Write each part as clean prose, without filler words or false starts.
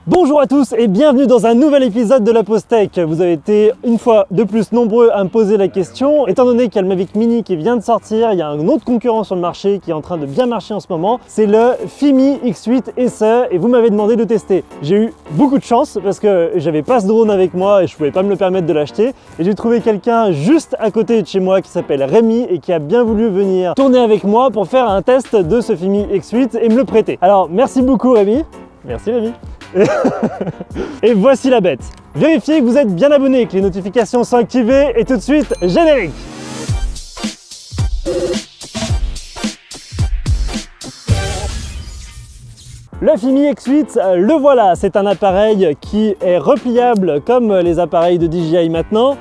Bonjour à tous et bienvenue dans un nouvel épisode de la Pause Tech. Vous avez été une fois de plus nombreux à me poser la question. Étant donné qu'il y a le Mavic Mini qui vient de sortir, il y a un autre concurrent sur le marché qui est en train de bien marcher en ce moment. C'est le Fimi X8 SE et vous m'avez demandé de tester. J'ai eu beaucoup de chance parce que j'avais pas ce drone avec moi et je pouvais pas me le permettre de l'acheter. Et j'ai trouvé quelqu'un juste à côté de chez moi qui s'appelle Rémi et qui a bien voulu venir tourner avec moi pour faire un test de ce Fimi X8 et me le prêter. Alors merci beaucoup Rémi. Merci Rémi. Et voici la bête. Vérifiez que vous êtes bien abonné, que les notifications sont activées et tout de suite, générique. Le Fimi X8, le voilà, c'est un appareil qui est repliable comme les appareils de DJI maintenant,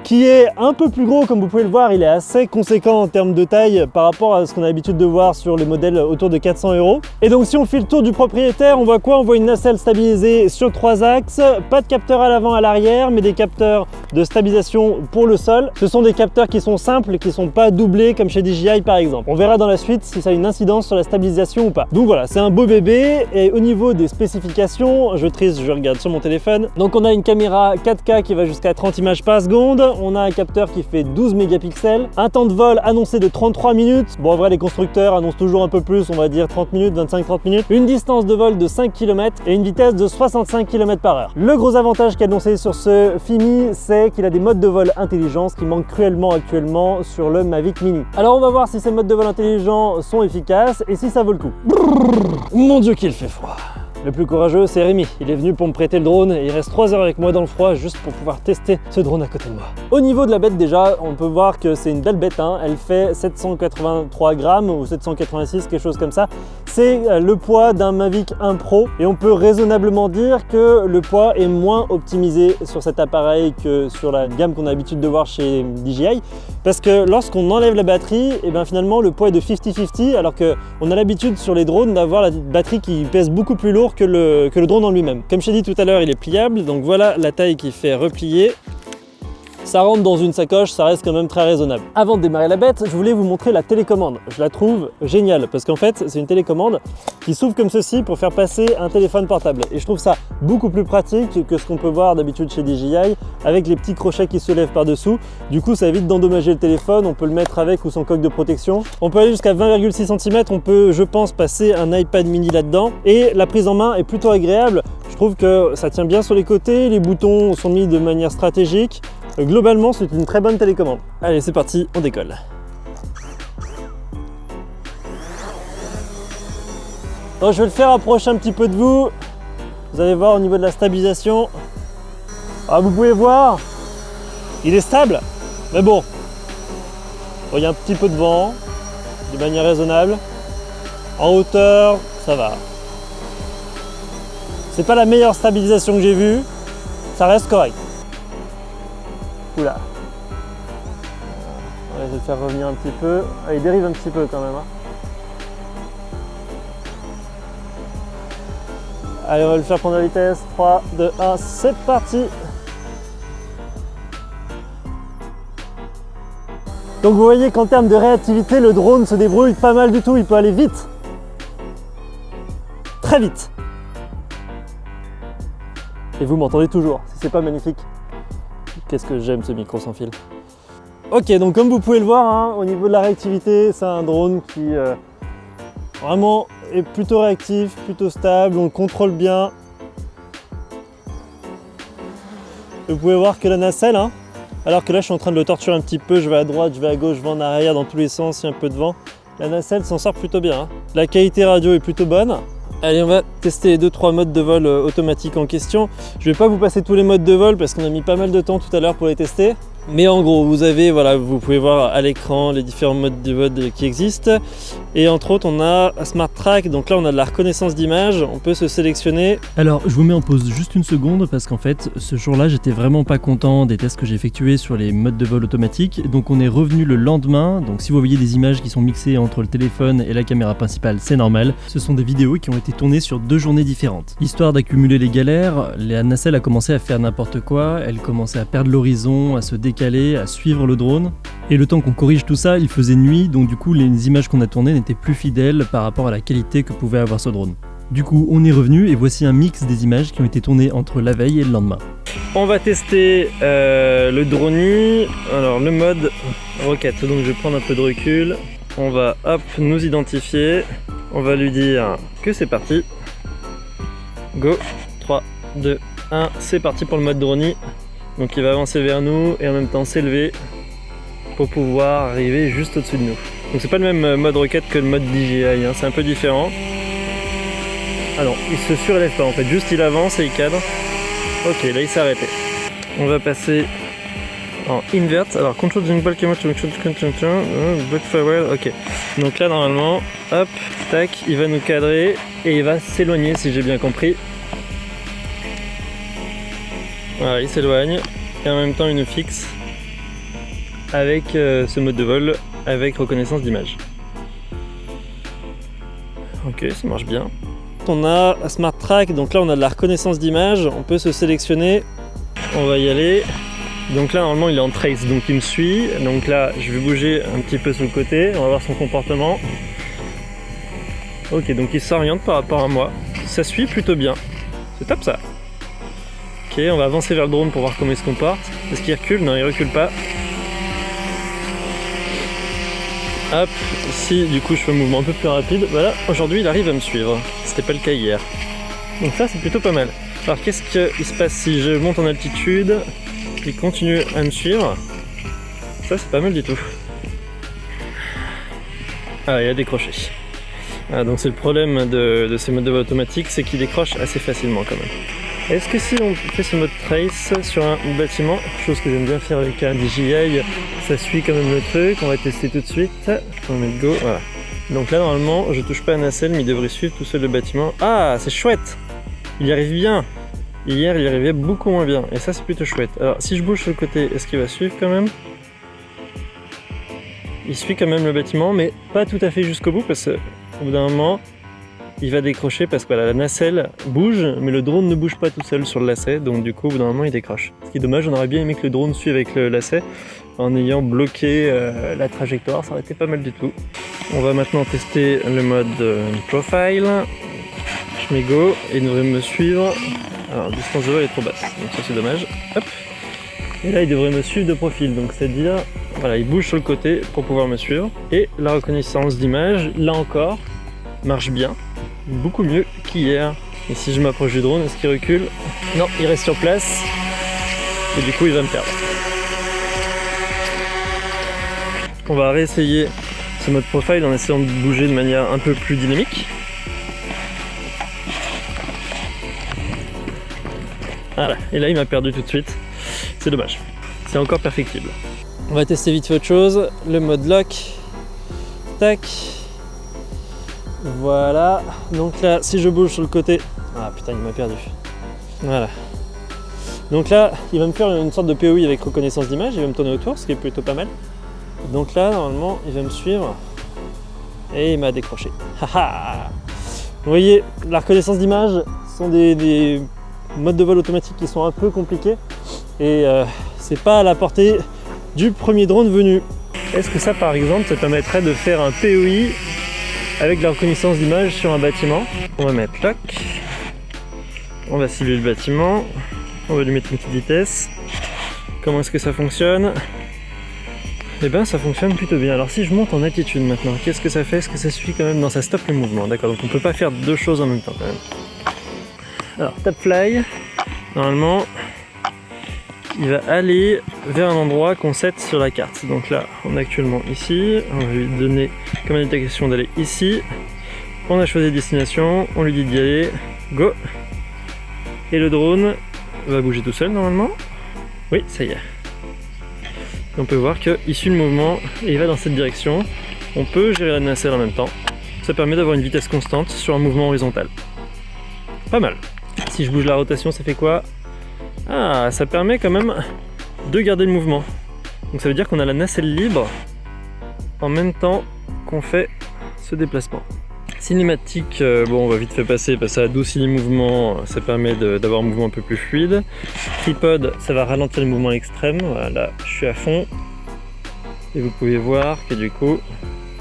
qui est un peu plus gros, comme vous pouvez le voir, il est assez conséquent en termes de taille par rapport à ce qu'on a l'habitude de voir sur les modèles autour de 400 €. Et donc si on fait le tour du propriétaire, on voit quoi? On voit une nacelle stabilisée sur 3 axes, pas de capteur à l'avant à l'arrière, mais des capteurs de stabilisation pour le sol. Ce sont des capteurs qui sont simples, qui ne sont pas doublés comme chez DJI par exemple. On verra dans la suite si ça a une incidence sur la stabilisation ou pas. Donc voilà, c'est un beau bébé. Et au niveau des spécifications, je regarde sur mon téléphone. Donc on a une caméra 4K qui va jusqu'à 30 images par seconde. On a un capteur qui fait 12 mégapixels, un temps de vol annoncé de 33 minutes. Bon, en vrai, les constructeurs annoncent toujours un peu plus, on va dire 30 minutes, 25-30 minutes. Une distance de vol de 5 km et une vitesse de 65 km/h. Le gros avantage qui est annoncé sur ce Fimi, c'est qu'il a des modes de vol intelligents, ce qui manque cruellement actuellement sur le Mavic Mini. Alors, on va voir si ces modes de vol intelligents sont efficaces et si ça vaut le coup. Brrr, mon Dieu, qu'il fait froid! Le plus courageux, c'est Rémi. Il est venu pour me prêter le drone et il reste 3 heures avec moi dans le froid juste pour pouvoir tester ce drone à côté de moi. Au niveau de la bête déjà, on peut voir que c'est une belle bête. Elle fait 783 grammes ou 786, quelque chose comme ça. C'est le poids d'un Mavic 1 Pro et on peut raisonnablement dire que le poids est moins optimisé sur cet appareil que sur la gamme qu'on a l'habitude de voir chez DJI. Parce que lorsqu'on enlève la batterie, et bien finalement le poids est de 50-50 alors qu'on a l'habitude sur les drones d'avoir la batterie qui pèse beaucoup plus lourd que le drone en lui-même. Comme je t'ai dit tout à l'heure, il est pliable, donc voilà la taille qui fait replier. Ça rentre dans une sacoche, ça reste quand même très raisonnable. Avant de démarrer la bête, je voulais vous montrer la télécommande. Je la trouve géniale parce qu'en fait, c'est une télécommande qui s'ouvre comme ceci pour faire passer un téléphone portable. Et je trouve ça beaucoup plus pratique que ce qu'on peut voir d'habitude chez DJI avec les petits crochets qui se lèvent par-dessous. Du coup, ça évite d'endommager le téléphone. On peut le mettre avec ou sans coque de protection. On peut aller jusqu'à 20,6 cm. On peut, je pense, passer un iPad mini là-dedans. Et la prise en main est plutôt agréable. Je trouve que ça tient bien sur les côtés. Les boutons sont mis de manière stratégique. Globalement, c'est une très bonne télécommande. Allez, c'est parti, on décolle. Donc, je vais le faire approcher un petit peu de vous. Vous allez voir au niveau de la stabilisation. Ah, vous pouvez voir, il est stable, mais bon. Il y a un petit peu de vent, de manière raisonnable. En hauteur, ça va. C'est pas la meilleure stabilisation que j'ai vue, ça reste correct. Oula. On va essayer de faire revenir un petit peu. Ah, il dérive un petit peu quand même. Allez, on va le faire prendre la vitesse. 3, 2, 1, c'est parti. Donc vous voyez qu'en termes de réactivité, le drone se débrouille pas mal du tout. Il peut aller vite. Très vite. Et vous m'entendez toujours, si c'est pas magnifique. Qu'est-ce que j'aime ce micro sans fil. Ok, donc comme vous pouvez le voir, au niveau de la réactivité, c'est un drone qui vraiment est plutôt réactif, plutôt stable, on le contrôle bien. Vous pouvez voir que la nacelle, alors que là je suis en train de le torturer un petit peu, je vais à droite, je vais à gauche, je vais en arrière, dans tous les sens, il y a un peu de vent. La nacelle s'en sort plutôt bien. La qualité radio est plutôt bonne. Allez, on va tester les 2-3 modes de vol automatiques en question. Je ne vais pas vous passer tous les modes de vol parce qu'on a mis pas mal de temps tout à l'heure pour les tester. Mais en gros, vous pouvez voir à l'écran les différents modes de vol qui existent. Et entre autres, on a Smart Track, donc là on a de la reconnaissance d'image, on peut se sélectionner. Alors, je vous mets en pause juste une seconde parce qu'en fait, ce jour-là, j'étais vraiment pas content des tests que j'ai effectués sur les modes de vol automatiques. Donc on est revenu le lendemain, donc si vous voyez des images qui sont mixées entre le téléphone et la caméra principale, c'est normal. Ce sont des vidéos qui ont été tournées sur 2 journées différentes. Histoire d'accumuler les galères, la nacelle a commencé à faire n'importe quoi, elle commençait à perdre l'horizon, à se décaler, à suivre le drone. Et le temps qu'on corrige tout ça, il faisait nuit, donc du coup les images qu'on a tournées n'étaient plus fidèles par rapport à la qualité que pouvait avoir ce drone. Du coup, on est revenu et voici un mix des images qui ont été tournées entre la veille et le lendemain. On va tester le Drony, alors le mode roquette, donc je vais prendre un peu de recul. On va hop nous identifier, on va lui dire que c'est parti. Go, 3, 2, 1, c'est parti pour le mode Drony. Donc il va avancer vers nous et en même temps s'élever pour pouvoir arriver juste au-dessus de nous. Donc c'est pas le même mode roquette que le mode DJI, hein, c'est un peu différent. Ah non, il se surélève pas en fait, juste il avance et il cadre. Ok, là il s'est arrêté. On va passer en invert. Alors control the ball camera to back forward. Ok. Donc là normalement, hop, tac, il va nous cadrer et il va s'éloigner si j'ai bien compris. Voilà, il s'éloigne et en même temps il nous fixe avec ce mode de vol avec reconnaissance d'image. Ok, ça marche bien. On a Smart Track, donc là on a de la reconnaissance d'image, on peut se sélectionner, on va y aller. Donc là normalement il est en trace, donc il me suit, donc là je vais bouger un petit peu sur le côté, on va voir son comportement. Ok, donc il s'oriente par rapport à moi, ça suit plutôt bien, c'est top ça. Ok, on va avancer vers le drone pour voir comment il se comporte. Est-ce qu'il recule? Non, il recule pas. Hop, ici du coup je fais un mouvement un peu plus rapide. Voilà, aujourd'hui il arrive à me suivre. C'était pas le cas hier. Donc ça c'est plutôt pas mal. Alors qu'est-ce qu'il se passe si je monte en altitude? Il continue à me suivre. Ça c'est pas mal du tout. Ah, il a décroché. Ah, donc c'est le problème de ces modes de vol automatiques, c'est qu'il décroche assez facilement quand même. Est-ce que si on fait ce mode trace sur un bâtiment, chose que j'aime bien faire avec un DJI, ça suit quand même le truc, on va tester tout de suite. On va mettre go, voilà. Donc là normalement je touche pas à nacelle mais il devrait suivre tout seul le bâtiment. Ah, c'est chouette! Il y arrive bien! Hier il y arrivait beaucoup moins bien et ça c'est plutôt chouette. Alors si je bouge sur le côté, est-ce qu'il va suivre quand même? Il suit quand même le bâtiment mais pas tout à fait jusqu'au bout parce qu'au bout d'un moment il va décrocher parce que voilà, la nacelle bouge, mais le drone ne bouge pas tout seul sur le lacet, donc du coup, au bout d'un moment, il décroche. Ce qui est dommage, on aurait bien aimé que le drone suive avec le lacet, en ayant bloqué la trajectoire, ça aurait été pas mal du tout. On va maintenant tester le mode profile. Je mets go, et il devrait me suivre. Alors, la distance de vol est trop basse, donc ça c'est dommage. Hop. Et là, il devrait me suivre de profil, donc c'est-à-dire, voilà, il bouge sur le côté pour pouvoir me suivre. Et la reconnaissance d'image, là encore, marche bien. Beaucoup mieux qu'hier. Et si je m'approche du drone, est-ce qu'il recule? Non, il reste sur place. Et du coup, il va me perdre. On va réessayer ce mode profile en essayant de bouger de manière un peu plus dynamique. Voilà, et là il m'a perdu tout de suite. C'est dommage. C'est encore perfectible. On va tester vite fait autre chose. Le mode lock. Tac. Voilà, donc là si je bouge sur le côté, ah putain il m'a perdu, voilà, donc là il va me faire une sorte de POI avec reconnaissance d'image, il va me tourner autour, ce qui est plutôt pas mal, donc là normalement il va me suivre et il m'a décroché. Vous voyez, la reconnaissance d'image sont des modes de vol automatiques qui sont un peu compliqués et c'est pas à la portée du premier drone venu. Est-ce que ça par exemple ça permettrait de faire un POI avec la reconnaissance d'image sur un bâtiment? On va mettre lock, on va cibler le bâtiment, on va lui mettre une petite vitesse. Comment est-ce que ça fonctionne? Eh bien ça fonctionne plutôt bien. Alors si je monte en altitude maintenant, qu'est-ce que ça fait? Est-ce que ça suffit quand même? Non, ça stoppe le mouvement, d'accord, donc on peut pas faire deux choses en même temps quand même. Alors tap fly, normalement il va aller vers un endroit qu'on set sur la carte. Donc là, on est actuellement ici. On va lui donner comme indication d'aller ici. On a choisi destination, on lui dit d'y aller. Go! Et le drone va bouger tout seul normalement. Oui, ça y est. On peut voir qu'il suit le mouvement et il va dans cette direction. On peut gérer la nacelle en même temps. Ça permet d'avoir une vitesse constante sur un mouvement horizontal. Pas mal. Si je bouge la rotation, ça fait quoi? Ah, ça permet quand même de garder le mouvement. Donc ça veut dire qu'on a la nacelle libre en même temps qu'on fait ce déplacement. Cinématique, bon on va vite fait passer parce que ça adoucit les mouvements, ça permet d'avoir un mouvement un peu plus fluide. Tripod, ça va ralentir le mouvement extrême, voilà, je suis à fond. Et vous pouvez voir que du coup,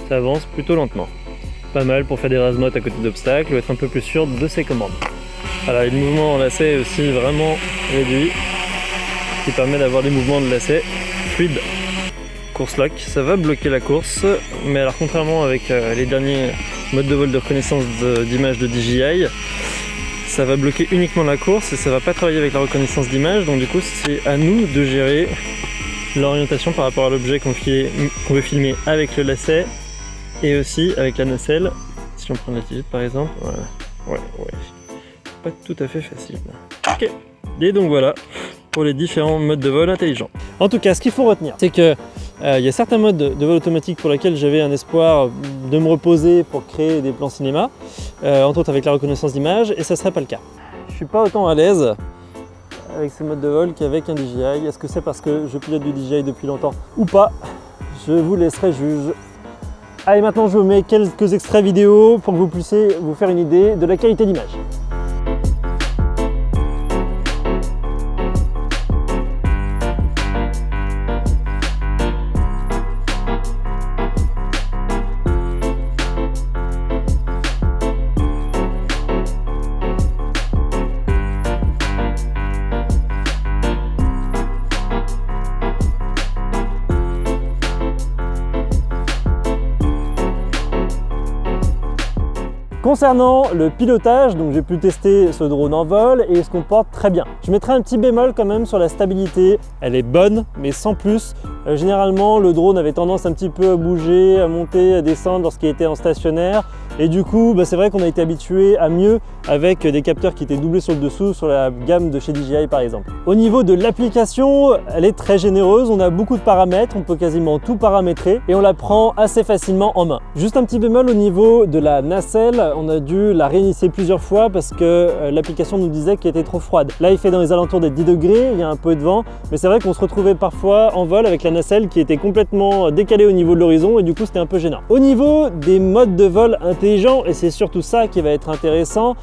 ça avance plutôt lentement. pas mal pour faire des rasemottes à côté d'obstacles ou être un peu plus sûr de ses commandes. Voilà, le mouvement en lacet est aussi vraiment réduit, qui permet d'avoir des mouvements de lacet fluides. Course lock, ça va bloquer la course, mais alors contrairement avec les derniers modes de vol de reconnaissance d'image de DJI, ça va bloquer uniquement la course et ça va pas travailler avec la reconnaissance d'image, donc du coup c'est à nous de gérer l'orientation par rapport à l'objet qu'on veut filmer avec le lacet et aussi avec la nacelle. Si on prend l'attitude par exemple, voilà. Ouais, pas tout à fait facile. Ok, et donc voilà pour les différents modes de vol intelligents. En tout cas, ce qu'il faut retenir, c'est que il y a certains modes de vol automatique pour lesquels j'avais un espoir de me reposer pour créer des plans cinéma, entre autres avec la reconnaissance d'image, et ça ne serait pas le cas. Je suis pas autant à l'aise avec ces modes de vol qu'avec un DJI. Est-ce que c'est parce que je pilote du DJI depuis longtemps ou pas? Je vous laisserai juge. Allez, maintenant je vous mets quelques extraits vidéo pour que vous puissiez vous faire une idée de la qualité d'image. Concernant le pilotage, donc j'ai pu tester ce drone en vol et il se comporte très bien. Je mettrai un petit bémol quand même sur la stabilité. Elle est bonne, mais sans plus. Généralement, le drone avait tendance un petit peu à bouger, à monter, à descendre lorsqu'il était en stationnaire. Et du coup, c'est vrai qu'on a été habitué à mieux avec des capteurs qui étaient doublés sur le dessous sur la gamme de chez DJI par exemple. Au niveau de l'application, elle est très généreuse. On a beaucoup de paramètres, on peut quasiment tout paramétrer et on la prend assez facilement en main. Juste un petit bémol au niveau de la nacelle. On a dû la réinitier plusieurs fois parce que l'application nous disait qu'elle était trop froide. Là, il fait dans les alentours des 10 degrés, il y a un peu de vent, mais c'est vrai qu'on se retrouvait parfois en vol avec la nacelle qui était complètement décalée au niveau de l'horizon et du coup, c'était un peu gênant. Au niveau des modes de vol intelligents, et c'est surtout ça qui va être intéressant,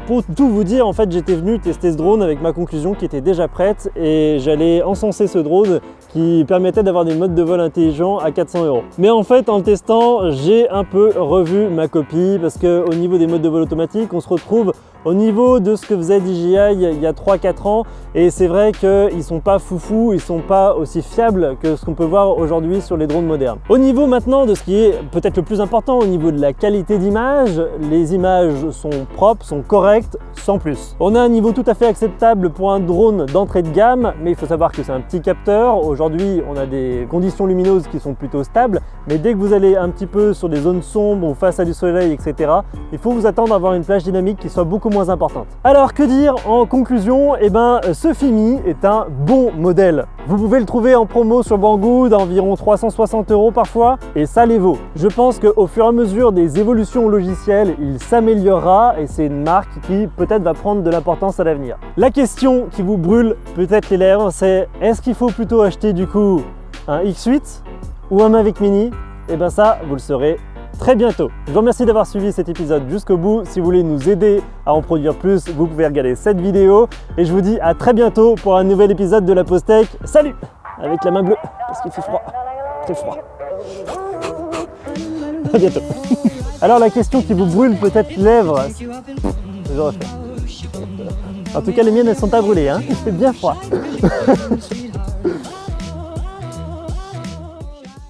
pour tout vous dire, en fait, j'étais venu tester ce drone avec ma conclusion qui était déjà prête et j'allais encenser ce drone qui permettait d'avoir des modes de vol intelligents à 400 €. Mais en fait, en le testant, j'ai un peu revu ma copie parce qu'au niveau des modes de vol automatiques, on se retrouve au niveau de ce que faisait DJI il y a 3-4 ans et c'est vrai qu'ils sont pas foufous, ils sont pas aussi fiables que ce qu'on peut voir aujourd'hui sur les drones modernes. Au niveau maintenant de ce qui est peut-être le plus important, au niveau de la qualité d'image, les images sont propres, sont correctes, sans plus. On a un niveau tout à fait acceptable pour un drone d'entrée de gamme, mais il faut savoir que c'est un petit capteur. Aujourd'hui, on a des conditions lumineuses qui sont plutôt stables, mais dès que vous allez un petit peu sur des zones sombres ou face à du soleil, etc., il faut vous attendre à avoir une plage dynamique qui soit beaucoup moins importante. Alors que dire en conclusion? Ce Fimi est un bon modèle. Vous pouvez le trouver en promo sur Banggood à environ 360 € parfois, et ça les vaut. Je pense qu'au fur et à mesure des évolutions logicielles, il s'améliorera et c'est une marque qui peut-être va prendre de l'importance à l'avenir. La question qui vous brûle peut-être les lèvres, c'est est-ce qu'il faut plutôt acheter du coup un X8 ou un Mavic Mini? Ça, vous le saurez très bientôt. Je vous remercie d'avoir suivi cet épisode jusqu'au bout. Si vous voulez nous aider à en produire plus, vous pouvez regarder cette vidéo. Et je vous dis à très bientôt pour un nouvel épisode de la Pause Tech. Salut! Avec la main bleue, parce qu'il fait froid. Très froid. À bientôt. Alors la question qui vous brûle peut-être les lèvres. Je refais. En tout cas les miennes elles sont pas brûlées, hein. Il fait bien froid.